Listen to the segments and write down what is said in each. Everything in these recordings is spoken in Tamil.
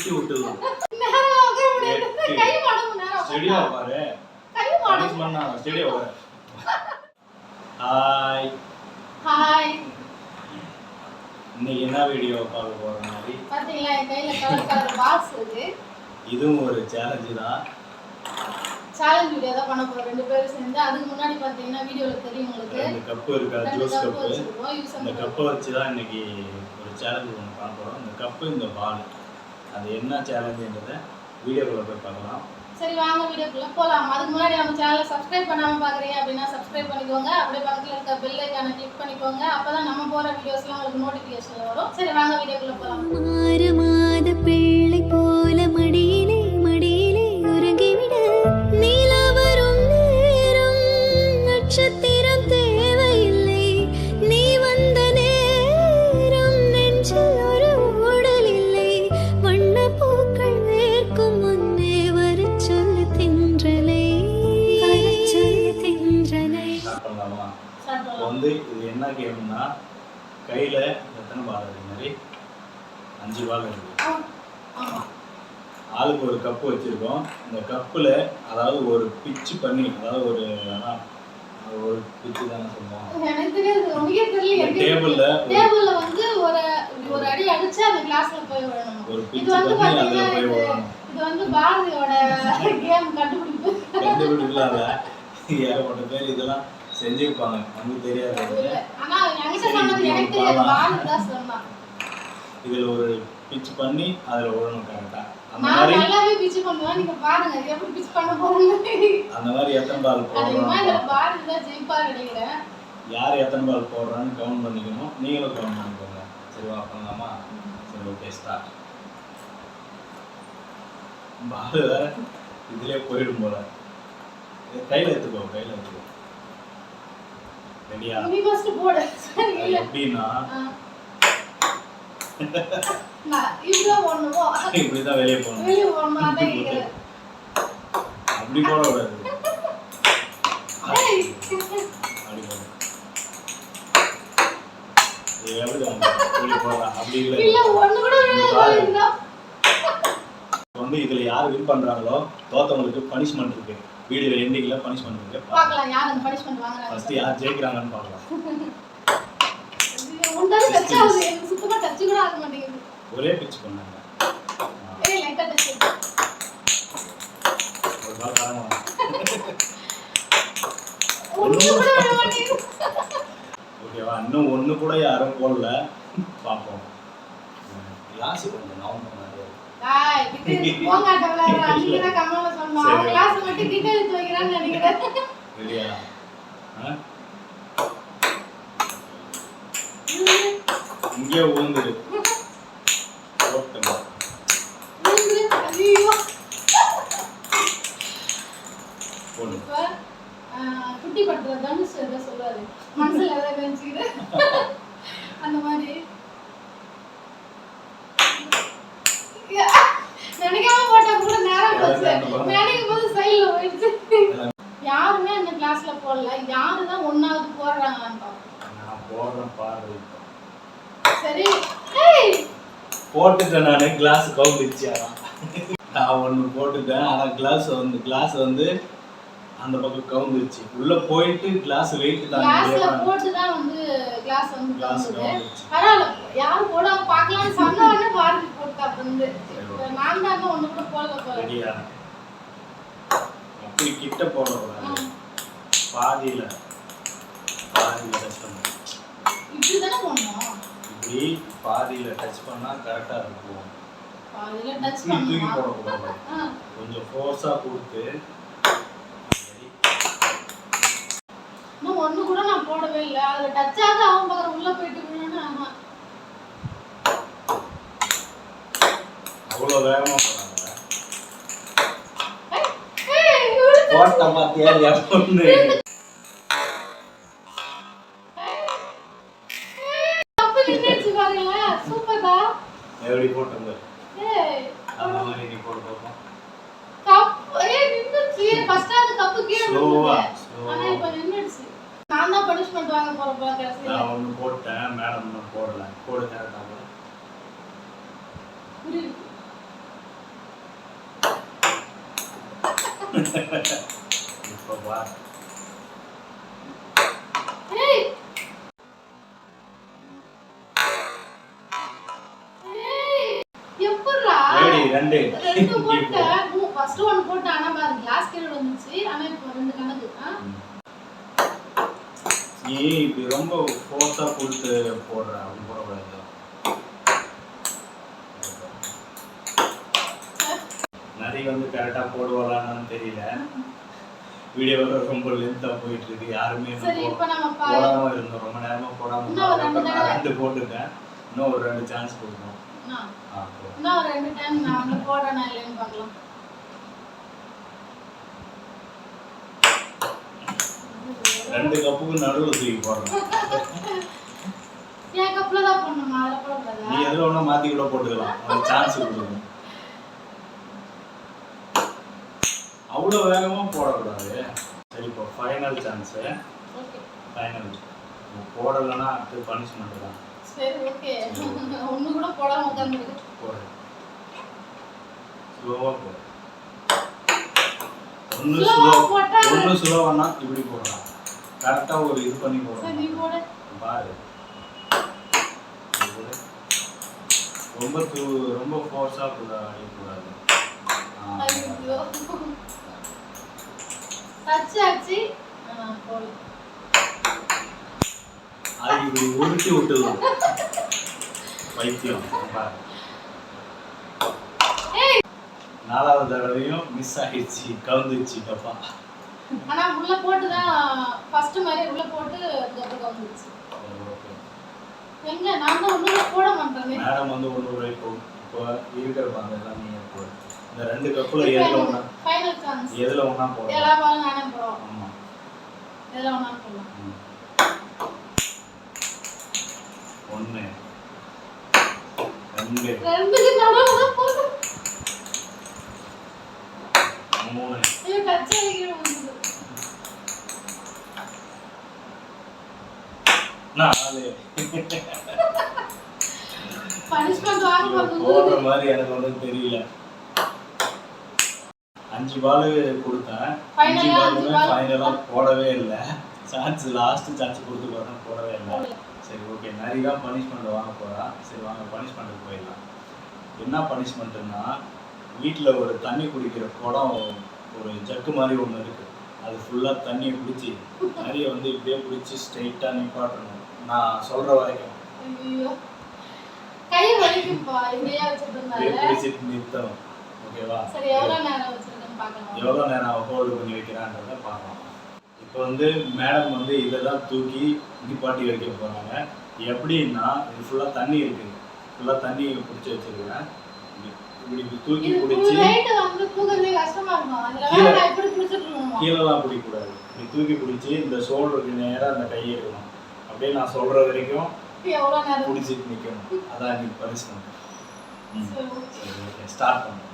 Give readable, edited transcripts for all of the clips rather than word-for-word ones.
உருட்டி விட்டுடலாம். நேரா உட்கார முடியாது. கை மடங்கு நேரா. ஸ்டெடியா பாரு. கை மடங்கு பண்ணா ஸ்டெடியா பாரு. ஹாய். ஹாய். இன்னைக்கு என்ன வீடியோ பார்க்க போறோம் மாதிரி? பாத்தீங்களா என் கையில கலர் பாக்ஸ் இருக்கு. இதுவும் ஒரு சேலஞ்ச் தான். சேலஞ்ச் வீடியோ தான் பண்ண போறோம் ரெண்டு பேரும் சேர்ந்து. அதுக்கு முன்னாடி பாத்தீங்கன்னா வீடியோல தெரியும் உங்களுக்கு. இந்த கப் இருக்கா ஜூஸ் கப். இந்த கப்பை வச்சு தான் இன்னைக்கு ஒரு சேலஞ்ச் ஒன்று பண்ண போறோம். இந்த கப் இந்த பால் அது என்ன சேலஞ்சுன்றதை வீடியோக்குள்ள போய் பார்க்கலாம். சரி வாங்க வீடியோக்குள்ள போலாம். அதுக்கு முன்னாடி நம்ம சேனலை சப்ஸ்கிரைப் பண்ணாம பாக்குறீங்க அப்படின்னா சப்ஸ்கிரைப் பண்ணிக்கோங்க. அப்படியே பக்கத்துல இருக்க பெல் ஐகானை கிளிக் பண்ணிக்கோங்க. அப்பதான் நம்ம போற வீடியோஸ்லாம் உங்களுக்கு நோட்டிபிகேஷன் வரும். சரி வாங்க வீடியோக்குள்ள போலாம். மாறுமாத பிள்ளை போல மடியிலே மடியிலே உறங்கிவிட நீலா வரும் நேரம் நட்சத்திரம் தேவையில்லை நீ வந்த நேரம் நெஞ்சில் ஒரு ஊடல் இல்லை வண்ண பூக்கள் வேர்க்கும் முன்னே வரச் சொல்லு தென்றலை வந்து இது என்ன கேம்னா கையில எத்தனை பால் இருக்கு மாதிரி 5 பால் இருக்கு. ஆளுக்கு ஒரு கப்பு வச்சிருக்கோம். இந்த கப்புல அதாவது ஒரு பிச்சு பண்ணி அதாவது ஒரு பிச்சு தானே சொல்லுவோம். எனக்கு தெரியாது உங்களுக்கே தெரியல. டேபிள்ல வந்து ஒரு அடி அடிச்சா அந்த கிளாஸ்ல போய் விழணும். ஒரு பிச்சு பண்ணி அதுல போய் விழணும். இது வந்து பாரதியோட கேம் கண்டுபிடிக்கலாம்ல. ஏகப்பட்ட பேர் இதெல்லாம் செஞ்சிருப்பாங்க. நமக்கு தெரியாது. ஆனா என்கிட்ட சொன்னது எனக்கு தெரியாது. பாரதி தான் சொன்னான். இதுல ஒரு பிச் பண்ணி அதுல ஓடணும் கரெக்ட்டா. அந்த நான் மாதிரி நல்லாவே பிச் பண்ணுவேன். நீங்க பாருங்க எப்படி பிச் பண்ண போறீங்க. அந்த மாதிரி எத்தனை பால் போடுறோம். அதுல பாரதி தான் ஜெயிப்பார் நினைக்கிறேன். யார் எத்தனை பால் போடுறான்னு கவுண்ட் பண்ணிக்கணும். நீங்களும் கவுண்ட் பண்ணிக்கோங்க. சரி வா பண்ணலாமா? சரி ஓகே ஸ்டார்ட். பால் வேற இதுலயே போயிடும் போல. கையில எடுத்துக்கோ. ரெடியா? நீ ஃபர்ஸ்ட் போடு. சரி எப்படின்னா நான் இப்படிதான் போடணுமோ? இப்படிதான் வெளியே போகணும். அப்படி போட கூடாது. அப்படி போட அப்படி இல்லை. வந்து இதுல யார் வின் பண்றாங்களோ தோத்தவங்களுக்கு பனிஷ்மெண்ட் இருக்கு. வீடியோ எண்டிங்ல பனிஷ்மெண்ட் இருக்கு. பார்க்கலாம் யார் அந்த பனிஷ்மெண்ட் வாங்குறாங்க. ஃபர்ஸ்ட் யார் ஜெயிக்கறாங்கன்னு பார்க்கலாம். ஒன்றால டச் ஆகுது. எனக்கு சுத்தமா டச் கூட ஆக மாட்டேங்குது. ஒரே பிட்ச் பண்ணாங்க. ஏய் லைட்டா டச். ஒரு பால் தரமா. ஒண்ணு கூட வர மாட்டேங்குது. ஓகேவா? இன்னும் ஒண்ணு கூட யாரும் போடல. பாப்போம். கிளாஸ் கொஞ்சம் நவுன் பண்ணாதே. டேய் கிட்ட போங்க டவலரா. நீங்க தான் கம்மல சொன்னா. கிளாஸ் மட்டும் கிட்ட எடுத்து வைக்கறான்னு நினைக்கிறேன். ரெடியா? இங்கே ஊந்துரு. ஓட்டமா. ஊந்துரு. ஐயோ. போடு. இப்ப குட்டி பண்ற தனுஷ் ஏதோ சொல்றாரு. மனசுல ஏதோ நினைச்சிட்டு. அந்த மாதிரி நினைக்காம போட்டா கூட நேரம் போச்சு. நினைக்கும் போது சைடுல போயிடுச்சு. யாருமே அந்த கிளாஸ்ல போடல. யாரு தான் ஒண்ணாவது போடுறாங்கன்னு பாப்போம். நான் போடுறேன் பாரு. சரி. ஏய் போட்டுட்டேன் நானே. கிளாஸ் கவுந்துச்சு. நான் ஒன்று போட்டுட்டேன். ஆனால் கிளாஸ் வந்து அந்த பக்கம் கவுந்துச்சு. உள்ள போயிட்டு கிளாஸ் வெயிட் தான். கிளாஸ்ல போட்டு தான் வந்து கிளாஸ் வந்து கவுந்துச்சு. பரவாயில்ல யாரும் போடாம பார்க்கலாம்னு சொன்ன உடனே பாரதி போட்டா வந்து நான் தான் ஒண்ணு கூட போடல போல. ரெடியா? அப்படி கிட்ட போடக்கூடாது. பாதியில டச் பண்ணு. இப்படி தானே போடணும். இப்படி பாதியில டச் பண்ணா கரெக்டா இருக்கும். பாதியில டச் தூக்கி பண்ணா போடக்கூடாது. கொஞ்சம் ஃபோர்ஸா கொடுத்து. இன்னும் ஒண்ணு கூட நான் போடவே இல்லை. அதுல டச் ஆக அவன் பக்கம் உள்ள போயிட்டு விழுனா. அவ்வளோ வேகமா போறாங்க. போட்ட பாத்தியா பொண்ணு. கப்பு நின்னுச்சு பாருங்க. சூப்பர்டா. எப்படி போட்டங்க? ஏய் அந்த மாதிரி நீ போடு பாப்போம். கப் நின்னுச்சு. ஃபர்ஸ்ட் அந்த கப்பு கீழ ஸ்லோவா. ஆனா இப்ப நின்னுச்சு. நான் தான் பனிஷ்மென்ட் வாங்க போறேன் கடைசில. நான் ஒன்னு போட்டேன். மேடம் நான் போடல. போடு கரெக்ட்டா. இப்போ வா. ஏய் எப்பறா ஏடி ரெண்டு போட்ட ஃபர்ஸ்ட் ஒன் போட்ட ஆனா பாரு கிளாஸ் கீழ வந்துச்சு ஆனா இப்போ ரெண்டு கணக்கு ஏய் இது ரொம்ப ஃபோர்ஸா கொடுத்து போடுற அப்படி போடக்கூடாது. நிறைய வந்து கரெக்டா போடுவாளான்னு தெரியல. வீடியோ ரொம்ப லென்த்தா போயிட்டு இருக்கு. யாருமே சரி இப்போ நம்ம போடாம இருந்தோம். ரொம்ப நேரமா போடாம நான் ரெண்டு போட்டுட்டேன். இன்னும் ஒரு 2 சான்ஸ் கொடுக்கணும். இன்னும் 2 டைம் நான் வந்து போடுறேனா இல்லைன்னு பார்க்கலாம். ரெண்டு கப்புக்கு நடுவுல தூக்கி போடுறோம். ஏன் கப்ல தான் போடணுமா? அதல போடக்கூடாதா? நீ எதுல வேணா மாத்தி கூட போட்டுக்கலாம். ஒரு சான்ஸ் கொடுக்கணும். அவ்வளோ வேகமா போடக்கூடாது. சரி இப்போ ஃபைனல் சான்ஸ். Okay final. போடலன்னா அது பனிஷ்மெண்ட் தான். சரி ஓகே. ஒண்ணு கூட போடாம உட்கார்ந்திருக்கு. போடு. ஸ்லோவா போடு. ஒன்னு ஸ்லோவானா இப்படி போடலாம். கரெக்டா ஒரு இது பண்ணி போடணும். சரி போடு. பாரு. ரொம்ப ஃபோர்ஸா அடிக்க கூடாது. ஐயோ. டச் ஆச்சு. போடு. அது இப்படி உருட்டி விட்டுலாம். வைத்தியம். பாரு. ஏய் 4வது தடவையும் மிஸ் ஆயிடுச்சு. கவுந்துச்சு டப்பா. ஆனா உள்ள போட்டு தான் ஃபர்ஸ்ட் மாதிரி உள்ள போட்டு அதுக்கப்புறம் கவுந்துச்சு. ஓகே. எங்க நான் தான் ஒண்ணுமே போட மாட்டேனே. மேடம் வந்து ஒண்ணு இப்போ இருக்கிறப்பாங்க எல்லாம் நீங்க போடு. இந்த 2 கப்புல எதுல ஒண்ணா ஃபைனல் சான்ஸ். எதுல ஒண்ணா போடு. எல்லா பாலும் நானே போறோம். ஆமா. எதுல ஒண்ணா போடலாம். 1 2 ரெண்டுக்கு நடுவுல போடு. 3 ஐயோ டச் ஆகிக்கிற வந்து. 4 பனிஷ்மென்ட் வாங்க போறது. போடுற மாதிரி எனக்கு ஒன்றும் தெரியல. 5 பால் கொடுத்தேன். 5 பாலுமே ஃபைனலாக போடவே இல்லை. சான்ஸ் லாஸ்ட் சான்ஸ் கொடுத்து போகிறேன் போடவே இல்லை. சரி ஓகே நிறைய தான் பனிஷ்மெண்ட் வாங்க போகிறா. சரி வாங்க பனிஷ்மெண்ட்டுக்கு போயிடலாம். என்ன பனிஷ்மெண்ட்டுன்னா வீட்டில் ஒரு தண்ணி குடிக்கிற குடம் ஒரு ஜக்கு மாதிரி ஒன்று இருக்குது. அது ஃபுல்லாக தண்ணியை பிடிச்சி நிறைய வந்து இப்படியே பிடிச்சி ஸ்ட்ரெயிட்டாக நிப்பாட்டணும். நான் சொல்கிற வரைக்கும் ஐயோ கை வலிக்கும்பா. இதையா வச்சிருந்தால பிடிச்சிட்டு நிறுத்தணும். ஓகேவா? சரி எவ்வளவு நேரம் வச்சிருக்கேன்னு பார்க்கலாம். எவ்வளோ நேரம் ஹோல்டு பண்ணி வைக்கிறான்றதை பார்க்கலாம். இப்போ வந்து மேடம் வந்து இதை தான் தூக்கி நிப்பாட்டி வைக்க போகிறாங்க. எப்படின்னா இது ஃபுல்லாக தண்ணி இருக்குது. ஃபுல்லாக தண்ணி பிடிச்சி வச்சிருக்கேன். இப்படி தூக்கி பிடிச்சி கீழெல்லாம் பிடிக்கக்கூடாது. இப்படி தூக்கி பிடிச்சி இந்த ஷோல்டருக்கு நேராக அந்த கையை இருக்கணும். அப்படியே நான் சொல்கிற வரைக்கும் பிடிச்சிட்டு நிற்கணும். அதான் இன்னைக்கு பனிஷ்மெண்ட். சரி ஓகே ஸ்டார்ட் பண்ணுங்க.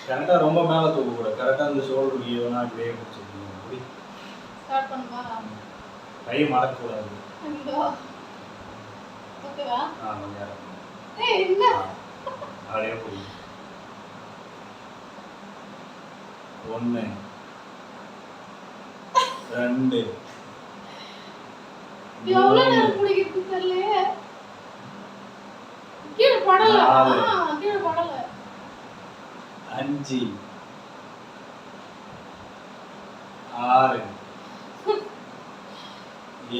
கரெக்டாக ரொம்ப மேலே தூக்கக்கூடாது. கரெக்டாக இந்த ஷோல்டருக்கு எவ்வளோ இப்படியே பிடிச்சிருக்கீங்க. அப்படி கை மடக்கக்கூடாது. அப்படியே போய் 1 2 எவ்வளவு நேரம் பிடிக்கிறது தெரியல. கீழே படல. கீழே படல. 5 6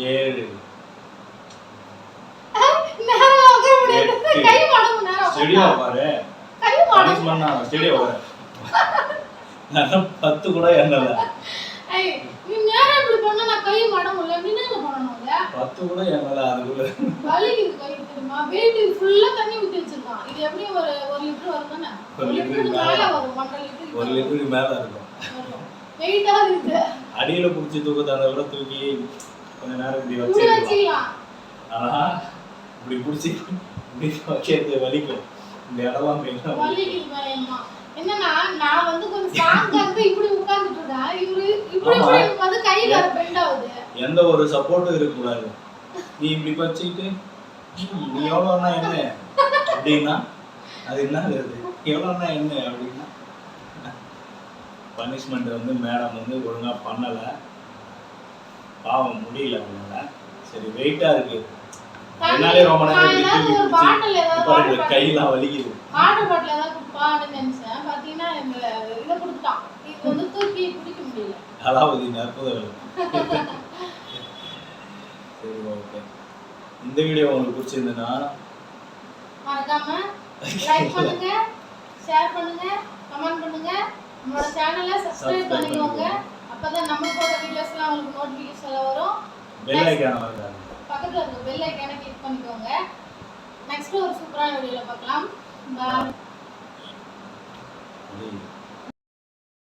7 நேரா உட்கார முடியாது. கை மடங்கு நேரா. ஸ்டெடியா பாரு. கை மடங்கு பண்ணா ஸ்டெடியா பாரு. நான் 10 கூட எண்ணல. ஏய் நீ நேரா இப்படி பண்ணா நான் கை மடங்குல நின்னு பண்ணனும்ல. 10 கூட எண்ணல அதுக்குள்ள. வலிக்குது கை தெரியுமா? வெயிட் ஃபுல்லா தண்ணி ஊத்தி வச்சிருக்கான். இது எப்படி ஒரு 1 லிட்டர் வரும் தானே? 1 லிட்டருக்கு மேல வரும். 1.5 லிட்டர். 1 லிட்டருக்கு மேல இருக்கும். வெயிட்டா இருக்கு. அடியில புடிச்சி தூக்கத்தான கூட தூக்கி கொஞ்ச நேரம் இப்படி வச்சிரலாம். ஆனா இப்படி புடிச்சி இப்படி வச்சது வலிக்கும். இந்த இடம்லாம் பெயினா வலிக்குது பயமா. என்னன்னா நான் வந்து கொஞ்சம் ஸ்ட்ராங்கா இருந்து இப்படி உட்கார்ந்துட்டு இருக்கேன். இவரு இப்படி வந்து கை வேற பெண்ட் ஆகுது. எந்த ஒரு சப்போர்ட்டும் இருக்க கூடாது. நீ இப்படி வச்சிட்டு நீ எவ்வளவுனா என்ன அப்படின்னா அது என்ன அது எவ்வளவுனா என்ன அப்படின்னா பனிஷ்மெண்ட் வந்து மேடம் வந்து ஒழுங்கா பண்ணல, பாவம் முடியல அவங்களால. சரி வெயிட்டா இருக்கு, என்னாலே ரொம்ப நேரம் இப்படி தூக்கி பிடிச்சி கையெல்லாம் வலிக்குது. வாட்டர் பாட்டில் ஏதாவது கொடுப்பான்னு நினைச்சேன், பாத்தீங்கன்னா இந்த இதை கொடுத்துட்டான். இது வந்து தூக்கி பிடிக்க முடியல. அலாவுதீன் அற்புதம். சரி ஓகே, இந்த வீடியோ உங்களுக்கு பிடிச்சிருந்ததுன்னா மறக்காம லைக் பண்ணுங்க, ஷேர் பண்ணுங்க, கமெண்ட் பண்ணுங்க, நம்மளோட சேனலை சப்ஸ்கிரைப் பண்ணிக்கோங்க. அப்பதான் நம்ம போடுற வீடியோஸ்லாம் உங்களுக்கு நோட்டிஃபிகேஷன்ல வரும். பெல் ஐகான் வருது, பக்கத்துல இருக்க பெல் ஐகானை கிளிக் பண்ணிக்கோங்க. நெக்ஸ்ட் ஒரு சூப்பரான வீடியோல பார்க்கலாம். பாய்.